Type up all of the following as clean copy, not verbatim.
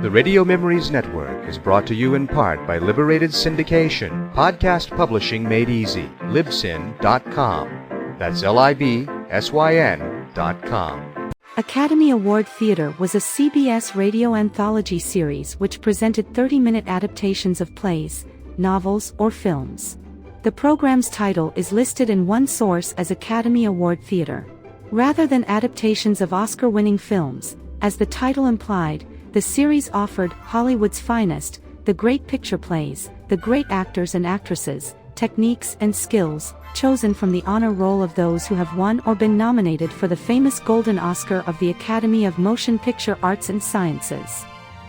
The Radio Memories Network is brought to you in part by Liberated Syndication, podcast publishing made easy, libsyn.com. That's libsyn.com. Academy Award Theater was a CBS radio anthology series which presented 30-minute adaptations of plays, novels, or films. The program's title is listed in one source as Academy Award Theater. Rather than adaptations of Oscar-winning films, as the title implied, the series offered Hollywood's finest, the great picture plays, the great actors and actresses, techniques and skills, chosen from the honor roll of those who have won or been nominated for the famous Golden Oscar of the Academy of Motion Picture Arts and Sciences.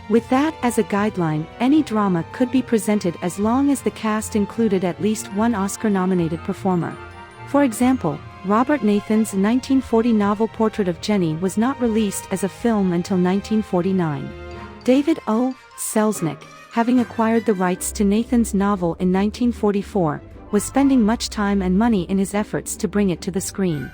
With that as a guideline, any drama could be presented as long as the cast included at least one Oscar-nominated performer. For example, Robert Nathan's 1940 novel Portrait of Jenny was not released as a film until 1949. David O. Selznick, having acquired the rights to Nathan's novel in 1944, was spending much time and money in his efforts to bring it to the screen.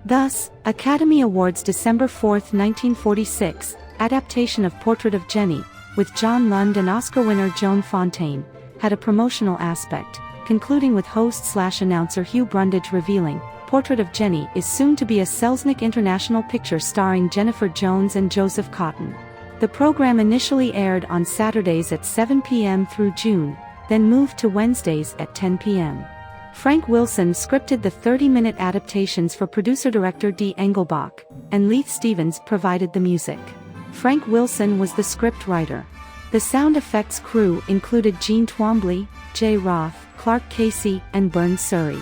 Thus, Academy Awards December 4, 1946, adaptation of Portrait of Jenny, with John Lund and Oscar winner Joan Fontaine, had a promotional aspect, concluding with host/announcer Hugh Brundage revealing, Portrait of Jenny is soon to be a Selznick International picture starring Jennifer Jones and Joseph Cotton. The program initially aired on Saturdays at 7 p.m. through June, then moved to Wednesdays at 10 p.m. Frank Wilson scripted the 30-minute adaptations for producer-director D. Engelbach, and Leith Stevens provided the music. Frank Wilson was the script writer. The sound effects crew included Gene Twombly, Jay Roth, Clark Casey, and Burns Surrey.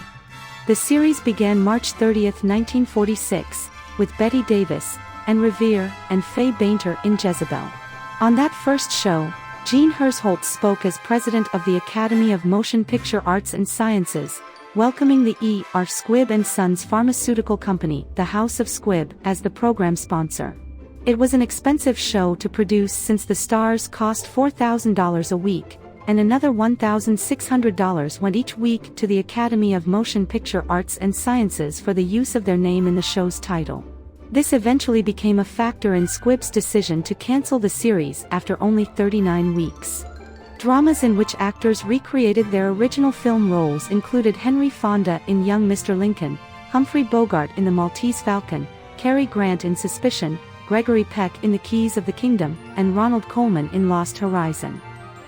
The series began March 30, 1946, with Betty Davis, and Revere, and Faye Bainter in Jezebel. On that first show, Gene Hersholt spoke as president of the Academy of Motion Picture Arts and Sciences, welcoming the E.R. Squibb & Sons Pharmaceutical Company, the House of Squibb, as the program sponsor. It was an expensive show to produce since the stars cost $4,000 a week, and another $1,600 went each week to the Academy of Motion Picture Arts and Sciences for the use of their name in the show's title. This eventually became a factor in Squibb's decision to cancel the series after only 39 weeks. Dramas in which actors recreated their original film roles included Henry Fonda in Young Mr. Lincoln, Humphrey Bogart in The Maltese Falcon, Cary Grant in Suspicion, Gregory Peck in The Keys of the Kingdom, and Ronald Colman in Lost Horizon.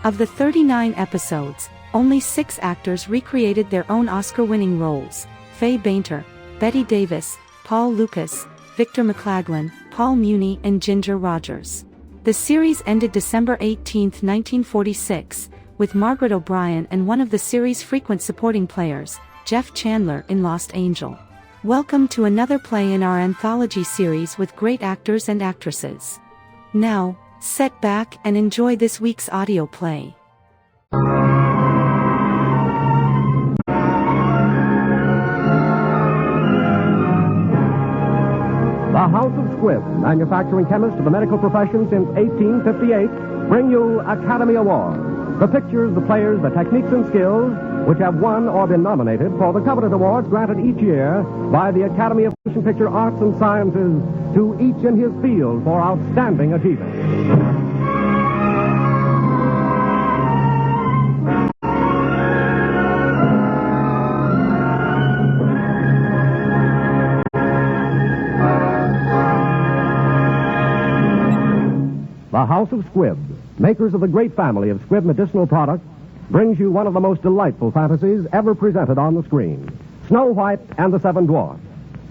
Of the 39 episodes, only 6 actors recreated their own Oscar-winning roles: Faye Bainter, Betty Davis, Paul Lucas, Victor McLaglen, Paul Muni, and Ginger Rogers. The series ended December 18, 1946, with Margaret O'Brien and one of the series' frequent supporting players, Jeff Chandler, in Lost Angel. Welcome to another play in our anthology series with great actors and actresses. Now, sit back and enjoy this week's audio play. The House of Squibb, manufacturing chemist to the medical profession since 1858, bring you Academy Awards. The pictures, the players, the techniques and skills which have won or been nominated for the coveted awards granted each year by the Academy of Motion Picture Arts and Sciences to each in his field for outstanding achievement. The House of Squibb, makers of the great family of Squibb medicinal products, brings you one of the most delightful fantasies ever presented on the screen, Snow White and the Seven Dwarfs,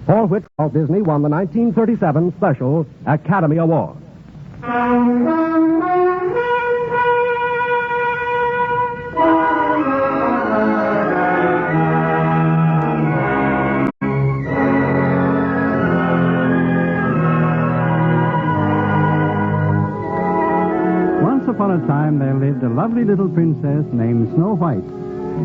for which Walt Disney won the 1937 special Academy Award. Once upon a time there lived a lovely little princess named Snow White.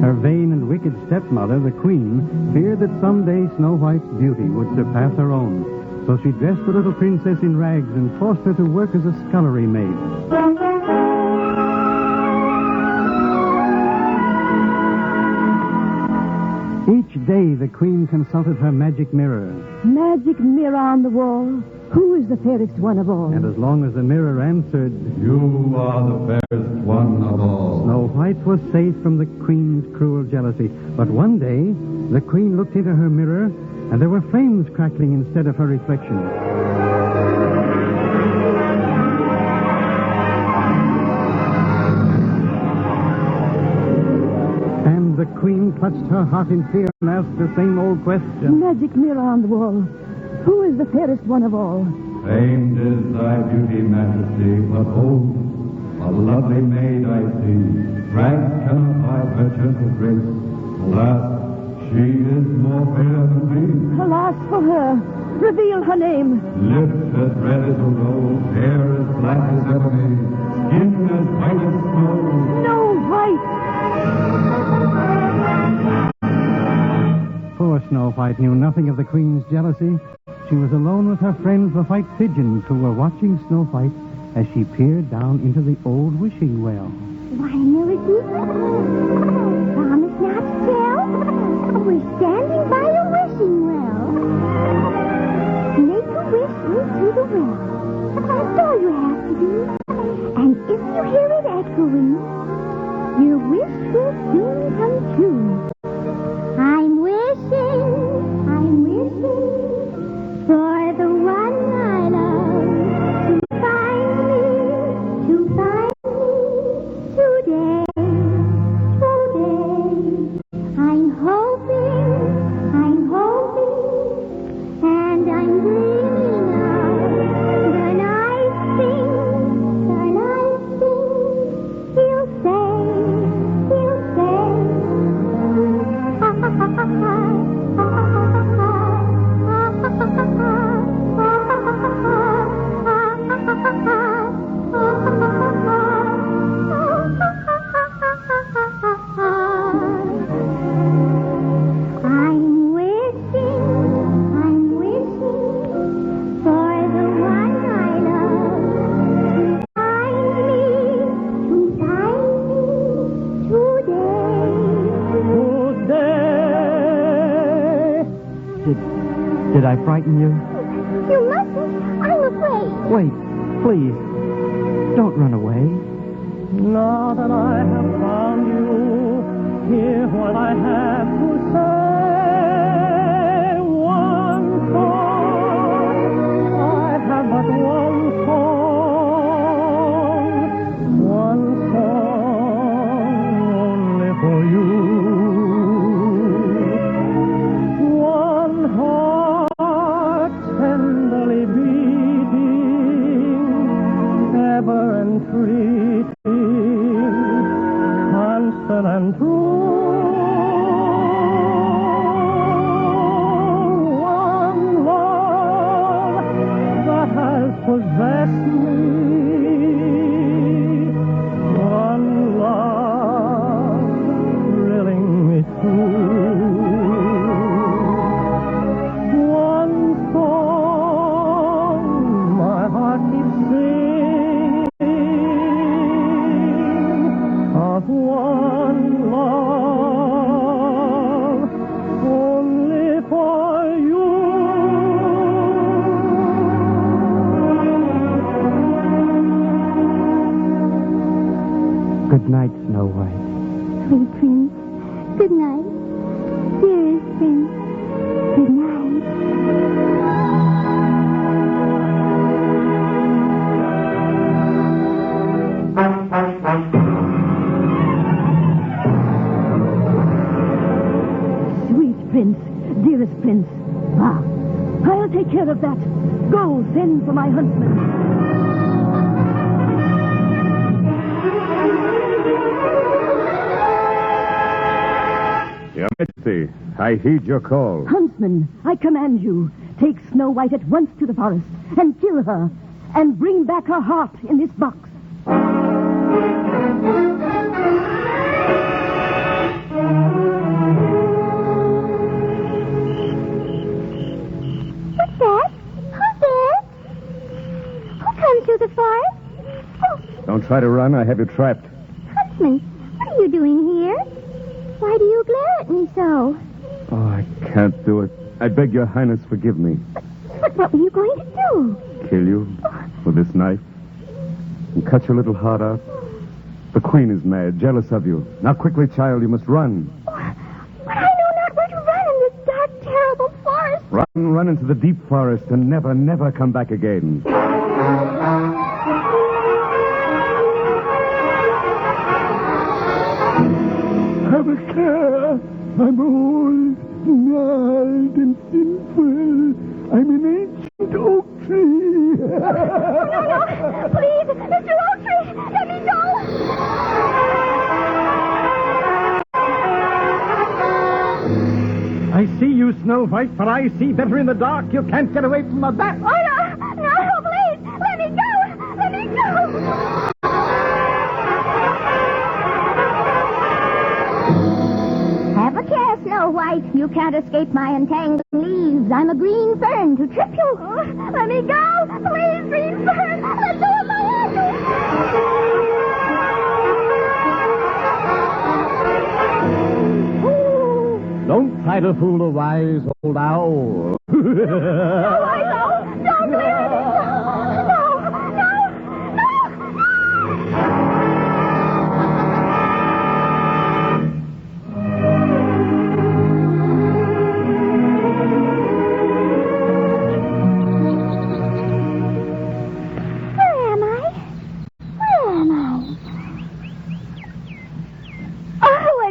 Her vain and wicked stepmother, the queen, feared that someday Snow White's beauty would surpass her own. So she dressed the little princess in rags and forced her to work as a scullery maid. Each day the queen consulted her magic mirror. Magic mirror on the wall, Who is the fairest one of all? And as long as the mirror answered, You are the fairest one of all. Snow White was safe from the queen's cruel jealousy. But one day, the queen looked into her mirror, and there were flames crackling instead of her reflection. And the queen clutched her heart in fear and asked the same old question. Magic mirror on the wall. Who is the fairest one of all? Famed is thy beauty, majesty, but hold, a lovely maid I see. Rank cannot hide her gentle grace. Alas, she is more fair than me. Alas for her. Reveal her name. Lips as red as a rose, hair as black as ebony, skin as white as snow. Snow White. Poor Snow White knew nothing of the queen's jealousy. She was alone with her friends, the white pigeons, who were watching Snow White as she peered down into the old wishing well. Why, Millicent? Promise not to tell. We're standing by a wishing well. Make a wish into the well. That's all you have to do. And if you hear it echoing, your wish will soon come true. I'm wishing for the one I love to find me today. I'm hoping, and I'm dreaming of the night thing he'll say. I'm wishing for the one I love to find me Today. Did I frighten you? You mustn't. I'm afraid. Wait, please. Don't run away. Now that I have found you, hear what I have to say. One song, I have but one song only for you. One heart tenderly beating, ever entreating, constant and true. One love that has possessed me. One love thrilling me true. One song my heart keeps singing of one love only for you. Good night, Snow White. Sweet Prince, good night. Dearest Prince, good night. Sweet Prince, dearest Prince. Ah, I'll take care of that. Go, send for my huntsman. Your Majesty, I heed your call. Huntsman, I command you, take Snow White at once to the forest and kill her and bring back her heart in this box. What's that? Who's there? Who comes through the forest? Oh, Don't try to run. I have you trapped. Huntsman, what are you doing here? Why do you glare at me so? Oh, I can't do it. I beg your highness forgive me. But what were you going to do? Kill you with this knife and cut your little heart out. The queen is mad, jealous of you. Now quickly, child, you must run. But I know not where to run in this dark, terrible forest. Run into the deep forest and never, never come back again. Have a care. I'm old, gnarled, and sinful. I'm an ancient oak tree. No, please, Mr. Oak Tree, let me go. I see you, Snow White, but I see better in the dark. You can't get away from my back. Oh, no, please, let me go. Let me go. Have a care, Snow White. You can't escape my entangling leaves. I'm a green fern to trip you. Let me go. Please, green fern. Let go of my hand. Don't try to fool the wise old owl. No, I don't. Don't let me go.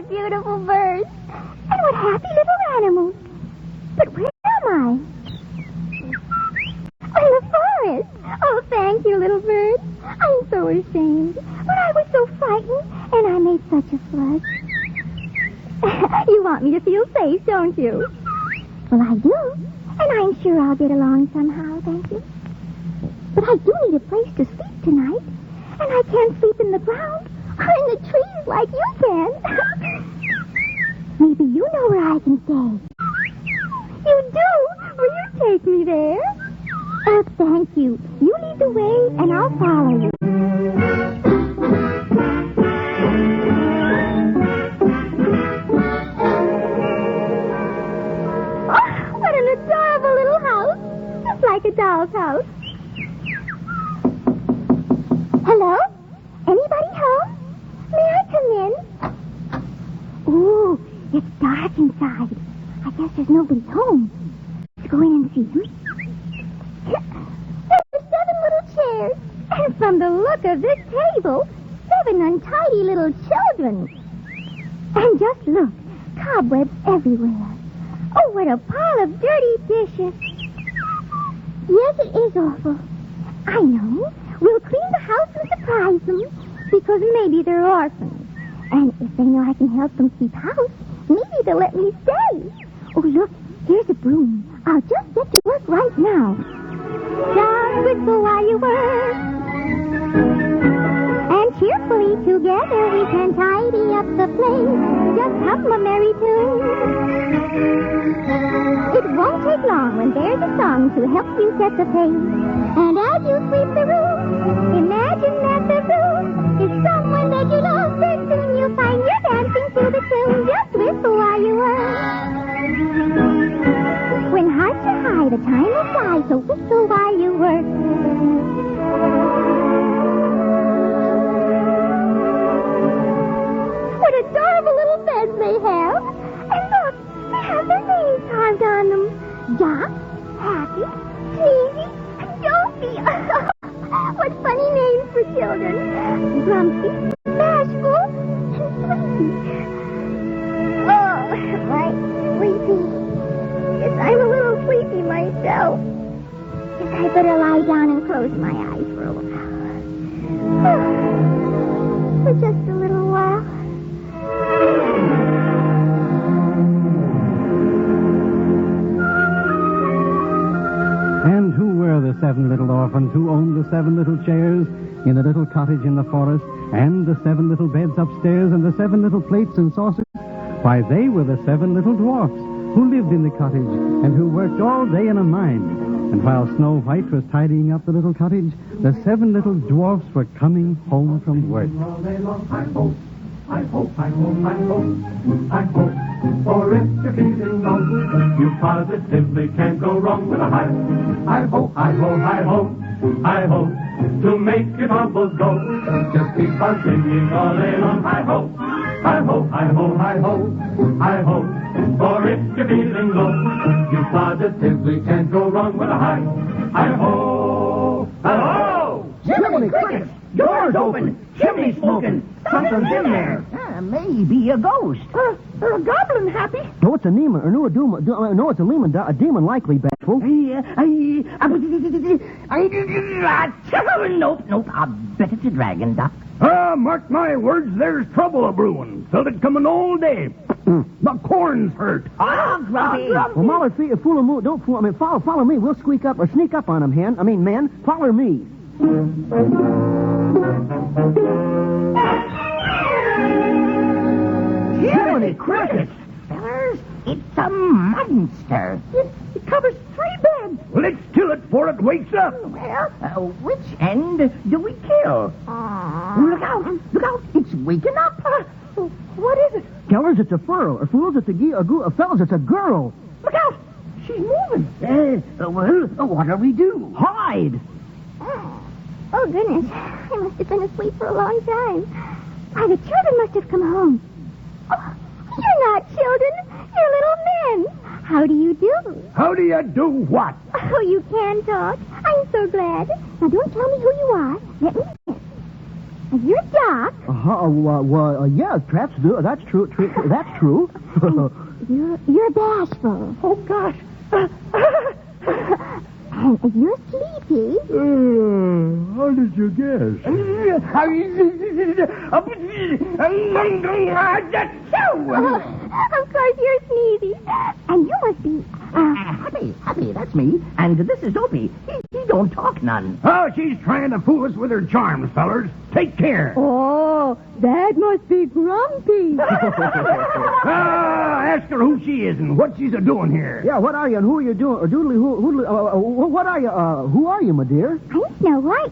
Beautiful birds. And what happy little animals. But where am I? In the forest. Oh, thank you, little bird. I'm so ashamed. But I was so frightened, and I made such a fuss. You want me to feel safe, don't you? Well, I do. And I'm sure I'll get along somehow, thank you. But I do need a place to sleep tonight. And I can't sleep in the ground or in the trees like you can. Maybe you know where I can stay. You do? Will you take me there? Oh, thank you. You lead the way, and I'll follow you. Oh, what an adorable little house. Just like a doll's house. Hello? Anybody home? May I come in? Ooh. It's dark inside. I guess there's nobody home. Let's go in and see. There's 7 little chairs. And from the look of this table, 7 untidy little children. And just look, cobwebs everywhere. Oh, what a pile of dirty dishes. Yes, it is awful. I know. We'll clean the house and surprise them, because maybe they're orphans. And if they know I can help them keep house, maybe they'll let me stay. Oh, look, here's a broom. I'll just get to work right now. Just whistle while you work. And cheerfully together we can tidy up the place. Just hum a merry tune. It won't take long when there's a song to help you set the pace. And as you sweep the room, imagine that the room is someone that you love. Then soon you'll find you're dancing to the tune. Just whistle while you work. When hearts are high, the time will fly, so whistle while you work. What adorable little beds they have. And look, they have their names carved on them. Doc, Happy, Sneezy, and Dopey. What funny names for children. Grumpy, Bashful, and Sleepy. Oh, my sleepy. Yes, I'm a little sleepy myself. Guess I better lie down and close my eyes for a while. For just a little while. And who were the 7 little orphans who owned the 7 little chairs in the little cottage in the forest, and the 7 little beds upstairs, and the 7 little plates and saucers? Why, they were the 7 little dwarfs who lived in the cottage and who worked all day in a mine. And while Snow White was tidying up the little cottage, the 7 little dwarfs were coming home from work. I hope, I hope, I hope, I hope. For if you're feeling low, you positively can't go wrong with a high. I hope, I hope, I hope, I hope to make your troubles go. Just keep on singing all day long. I hope, I hope, I hope, I hope, I hope. For if you're feeling low, you positively can't go wrong with a high. I hope, hello! Jiminy crickets! Doors open! Chimney smoking! Something's in there. Maybe a ghost. Or a goblin, Happy. No, it's a demon. Or no, it's a demon. A demon likely, Bashful. Nope. I bet it's a dragon, Doc. Mark my words, there's trouble a-brewing. Felt it coming all day. The corn's hurt. Grumpy. Well, Mahler, fool him. Don't fool. Follow me. We'll sneak up on him, men. Follow me. Jiminy crickets! Fellers, it's a monster. It covers 3 beds. Let's kill it before it wakes up. Well, which end do we kill? Look out! It's waking up. What is it? Fellers, it's a furl. Or fools, it's a fellas, it's a girl. Look out! She's moving. What do we do? Hide! Oh, goodness. I must have been asleep for a long time. Why, the children must have come home. Oh, you're not children. You're little men. How do you do? How do you do what? Oh, you can talk. I'm so glad. Now, don't tell me who you are. Let me guess. You're Doc. Yes, perhaps that's true. That's true. You're bashful. Oh, gosh. And you're sleepy. How did you guess? Of course, you're sneezy. And you must be... Happy, that's me. And this is Dopey. He don't talk none. Oh, she's trying to fool us with her charms, fellers. Take care. Oh, that must be Grumpy. Ask her who she is and what she's a-doing here. Yeah, what are you and who are you doing? Or what are you? Who are you, my dear? I'm Snow White.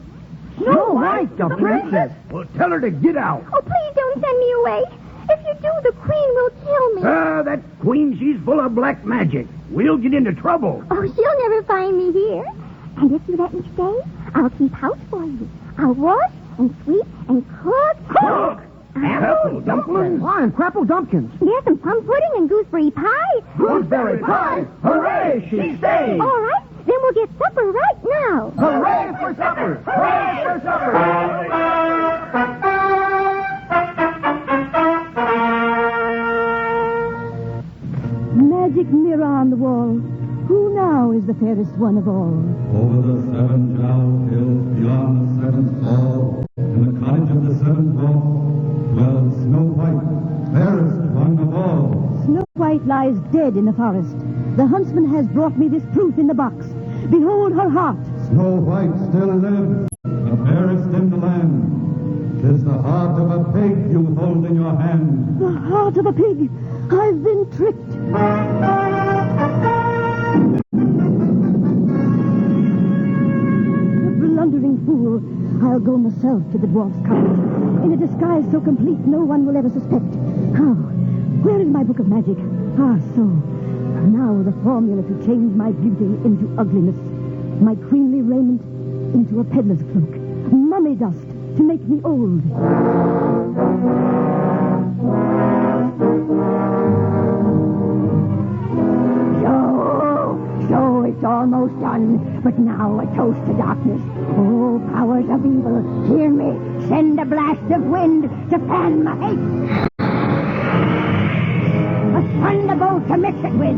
Snow White, the princess. Well, tell her to get out. Oh, please don't send me away. If you do, the queen will kill me. That queen, she's full of black magic. We'll get into trouble. Oh, she'll never find me here. And if you let me stay, I'll keep house for you. I'll wash and sweep and cook. Cook! Apple dumplings. Why, and crapple dumpkins. There's some plum pudding and gooseberry pie. Gooseberry pie! Hooray, she stays! All right, then we'll get supper right now. Hooray for supper! Hooray for supper! Magic mirror on the wall. Who now is the fairest one of all? Over the 7 down hills beyond the 7th fall, in the cottage of the 7th dwarf, dwells Snow White, fairest one of all. Snow White lies dead in the forest. The huntsman has brought me this proof in the box. Behold her heart. Snow White still lives, the fairest in the land. 'Tis the heart of a pig you hold in your hand. The heart of a pig. I've been tricked. The blundering fool. I'll go myself to the dwarf's cottage. In a disguise so complete no one will ever suspect. How? Where is my book of magic? So. Now the formula to change my beauty into ugliness. My queenly raiment into a peddler's cloak. Mummy dust to make me old. So it's almost done. But now a toast to darkness. Oh, powers of evil, hear me. Send a blast of wind to fan my hate. A thunderbolt to mix it with.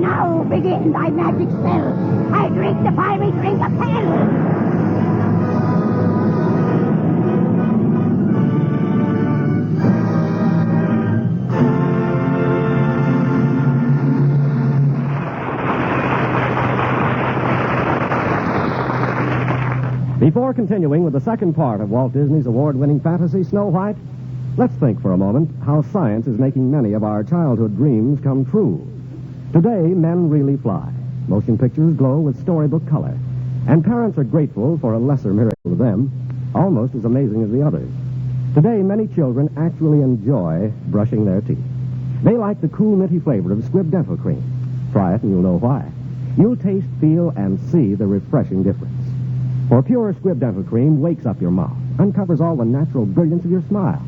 Now begin thy magic spell. I drink the fiery drink of hell. Before continuing with the second part of Walt Disney's award-winning fantasy, Snow White, let's think for a moment how science is making many of our childhood dreams come true. Today, men really fly. Motion pictures glow with storybook color. And parents are grateful for a lesser miracle to them, almost as amazing as the others. Today, many children actually enjoy brushing their teeth. They like the cool, minty flavor of Squibb Dental Cream. Try it and you'll know why. You'll taste, feel, and see the refreshing difference. For pure Squibb Dental Cream wakes up your mouth, uncovers all the natural brilliance of your smile.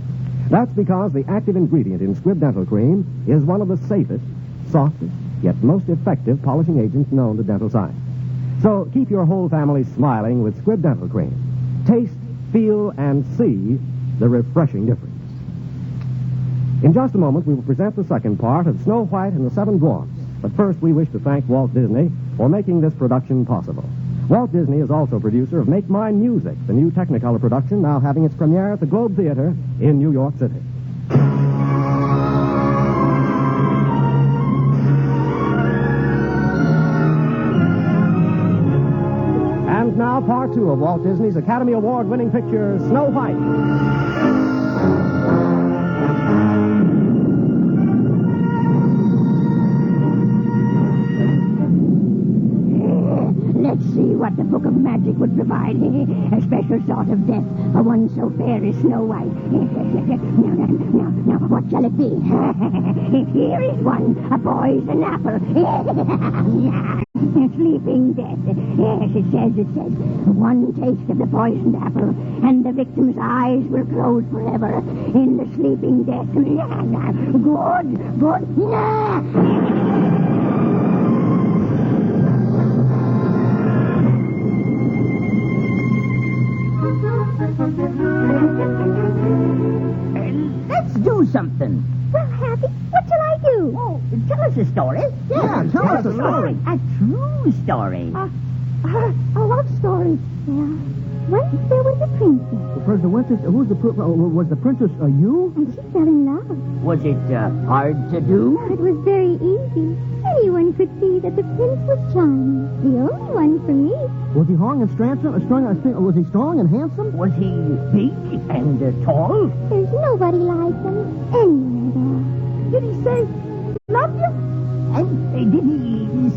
That's because the active ingredient in Squibb Dental Cream is one of the safest, softest, yet most effective polishing agents known to dental science. So keep your whole family smiling with Squibb Dental Cream. Taste, feel, and see the refreshing difference. In just a moment, we will present the second part of Snow White and the Seven Dwarfs. But first, we wish to thank Walt Disney for making this production possible. Walt Disney is also producer of Make Mine Music, the new Technicolor production now having its premiere at the Globe Theater in New York City. And now, part two of Walt Disney's Academy Award-winning picture, Snow White. Let's see what the Book of Magic would provide. A special sort of death for one so fair as Snow White. Now, what shall it be? Here is one, a poison apple. Sleeping death. Yes, it says. One taste of the poisoned apple, and the victim's eyes will close forever in the sleeping death. Good. Let's do something. Well, Happy, what shall I do? Oh, tell us a story. Yeah, tell us a story. A true story. A love story. Yeah. Once there was a princess. Was the princess you? And she fell in love. Was it hard to do? It was very easy. Anyone could see that the prince was charming. The only one for me. Was he strong and was he strong and handsome? Was he big and tall? There's nobody like him anywhere there. Did he say, love you? And did he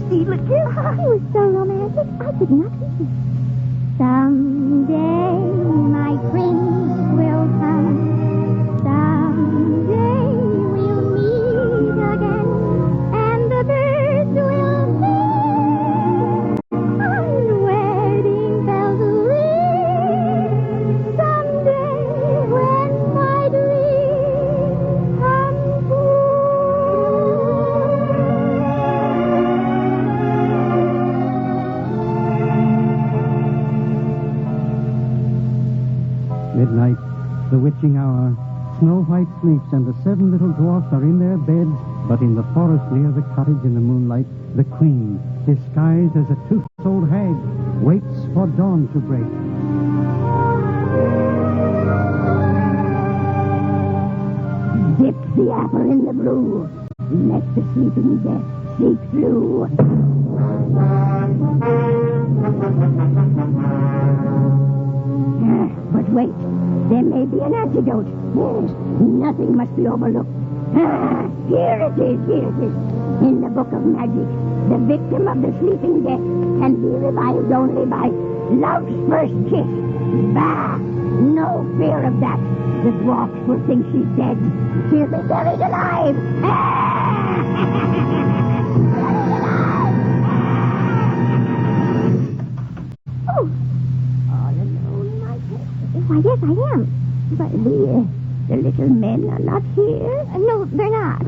steal a kiss? He was so romantic, I could not resist. Someday my prince will come. Someday we'll meet again. And the birds will sing. And the wedding bells will ring. Someday when my dream comes true. Midnight, the witching hour. Snow White sleeps, and the 7 little dwarfs are in their beds, but in the forest near the cottage in the moonlight, the queen, disguised as a toothed-old hag, waits for dawn to break. Dip the apple in the brew. Let the sleeping death seep through. But wait, there may be an antidote. Yes, nothing must be overlooked. Here it is. In the Book of Magic, the victim of the sleeping death can be revived only by love's first kiss. Bah! No fear of that. The dwarfs will think she's dead. She'll be buried alive. Oh! All alone in my bed. Why, yes, I am. But the little men are not here. No, they're not.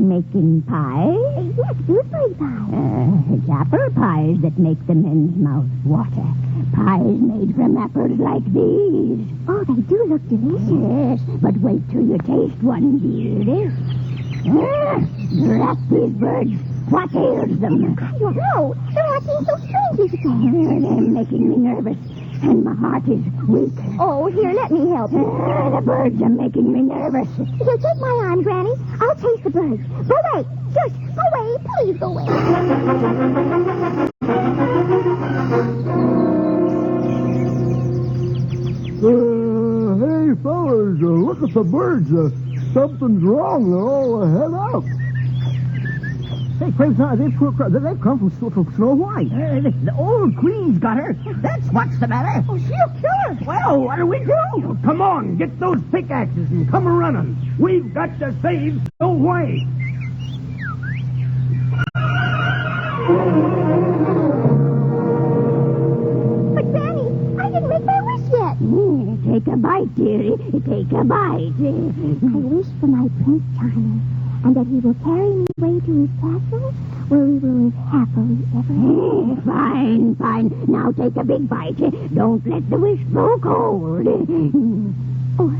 Making pie? Yes, gooseberry pie. It's apple pies that make the men's mouths water. Pies made from apples like these. Oh, they do look delicious. Yes, but wait till you taste one, dear. Drat these birds. What ails them? I don't know. They're acting so strangely today. They're making me nervous. And my heart is weak. Oh, here, let me help you. The birds are making me nervous. Here, take my arm, Granny. I'll chase the birds. Go away. Shush. Go away. Please go away. Hey, fellas, look at the birds. Something's wrong. They're all head out. Hey, Crave, they've come from Snow White. The old queen's got her. That's what's the matter. Oh, she'll kill her. Well, what do we do? Oh, come on, get those pickaxes and come a-running. We've got to save Snow White. But, Granny, I didn't make my wish yet. Take a bite, dearie. Take a bite. I wish for my Prince Charming, and that he will carry me away to his castle, where we will live happily ever after. Fine, fine. Now take a big bite. Don't let the wish grow cold. Oh,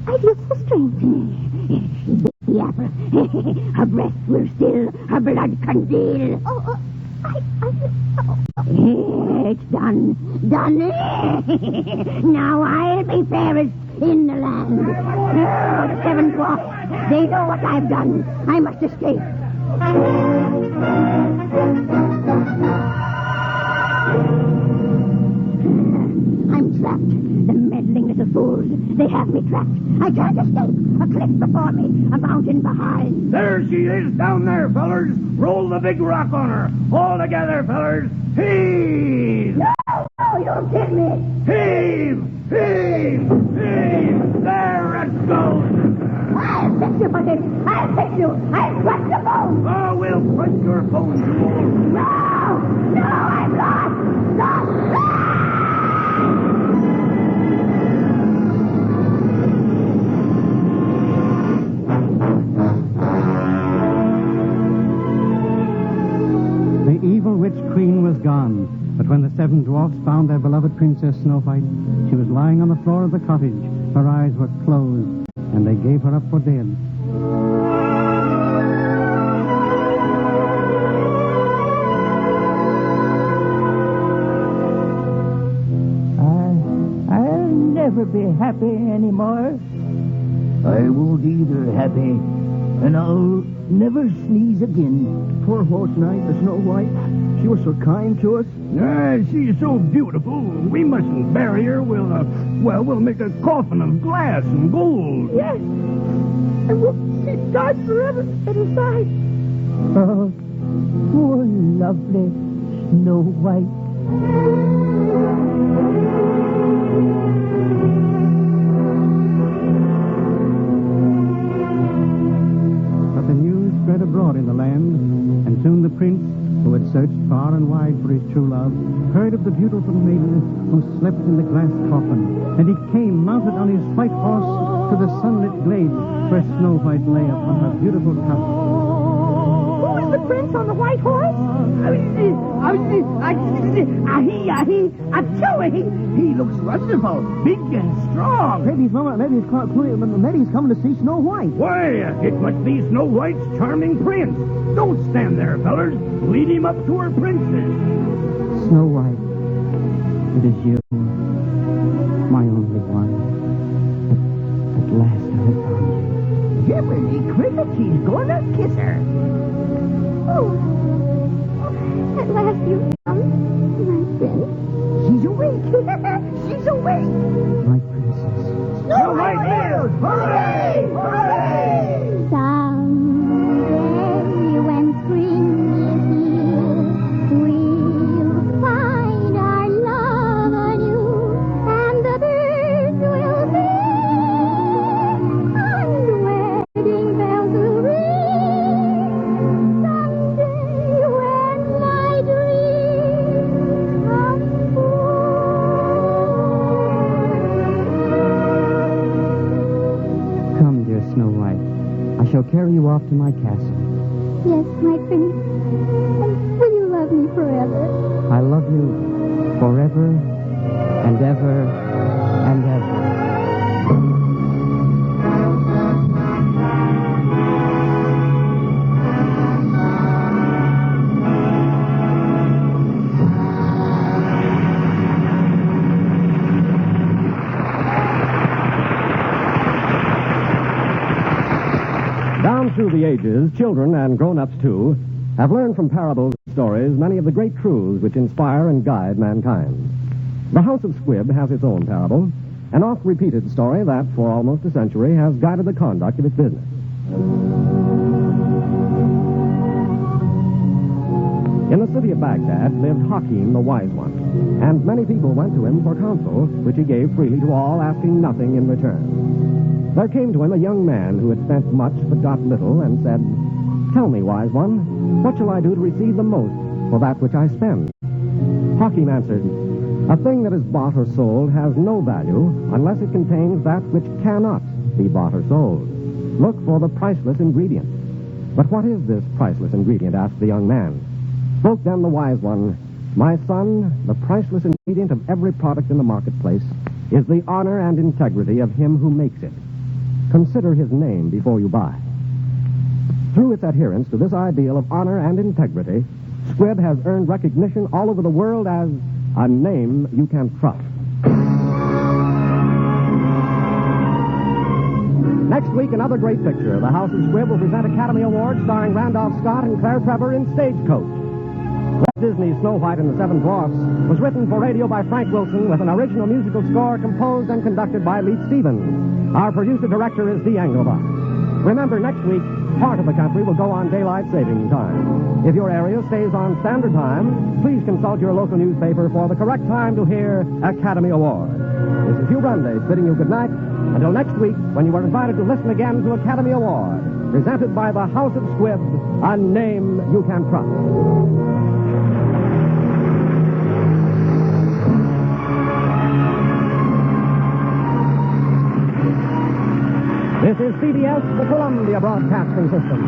I feel so strange. She bit the apple. Her breath will still, her blood congeal. It's done. Done. Now I'll be fairest in the land. Oh, the 7 dwarfs. They know what I've done. I must escape. I'm trapped. The meddling little fools. They have me trapped. I can't escape. A cliff before me. A mountain behind. There she is down there, fellers. Roll the big rock on her. All together, fellers. Heave! No, you don't kill me. Heave! Heave! Heave! There it goes. I'll fix you, buddy. I'll fix you. I'll crush your bones. Oh, we'll crush your bones, you old... No! No, I'm lost! Lost! The evil witch queen was gone, but when the 7 dwarfs found their beloved Princess Snow White, she was lying on the floor of the cottage. Her eyes were closed, and they gave her up for dead. I'll never be happy anymore. I won't either, Happy. And I'll never sneeze again. Poor horse Knight, the Snow White. She was so kind to us. She's so beautiful. We mustn't bury her. We'll make a coffin of glass and gold. Yes. And we'll sit died forever at her side. Oh, poor lovely Snow White. But the news spread abroad in the land, and soon the prince, who had searched far and wide for his true love, heard of the beautiful maiden who slept in the glass coffin, and he came mounted on his white horse to the sunlit glade where Snow White lay upon her beautiful couch. Who is the prince on the white horse? He looks wonderful, big and strong. Maybe he's coming to see Snow White. Why, it must be Snow White's charming prince. Don't stand there, fellers. Lead him up to her princess. Snow White, it is you, my only one. At last I have found you. Jiminy Cricket, she's gonna kiss her. Oh, at last you've come, my prince. She's awake. She's awake. My princess. Snow White lives! Hooray! Hooray! Someday, when spring is here, we'll find our love anew, and the birds will sing, and wedding bells will ring. Someday, when my dreams come true. Come, dear Snow White. I shall carry you off to my castle. Yes, my prince. And will you love me forever? I love you forever and ever and ever. Down through the ages, children and grown-ups too have learned from parables and stories many of the great truths which inspire and guide mankind. The House of Squibb has its own parable, an oft-repeated story that, for almost a century, has guided the conduct of its business. In the city of Baghdad lived Hakim the Wise One, and many people went to him for counsel, which he gave freely to all, asking nothing in return. There came to him a young man who had spent much but got little, and said, "Tell me, Wise One, what shall I do to receive the most for that which I spend?" Hakim answered, "A thing that is bought or sold has no value unless it contains that which cannot be bought or sold. Look for the priceless ingredient." "But what is this priceless ingredient?" asked the young man. Spoke then the Wise One, "My son, the priceless ingredient of every product in the marketplace is the honor and integrity of him who makes it. Consider his name before you buy." Through its adherence to this ideal of honor and integrity, Squibb has earned recognition all over the world as a name you can trust. Next week, another great picture. The House of Squibb will present Academy Awards starring Randolph Scott and Claire Trevor in Stagecoach. Walt Disney's Snow White and the Seven Dwarfs was written for radio by Frank Wilson with an original musical score composed and conducted by Leet Stevens. Our producer-director is Dee Engelbach. Remember, next week, part of the country will go on daylight saving time. If your area stays on standard time, please consult your local newspaper for the correct time to hear Academy Awards. This is Hugh Brandeis bidding you good night until next week, when you are invited to listen again to Academy Award, presented by the House of Squibb, a name you can trust. This is CBS, the Columbia Broadcasting System.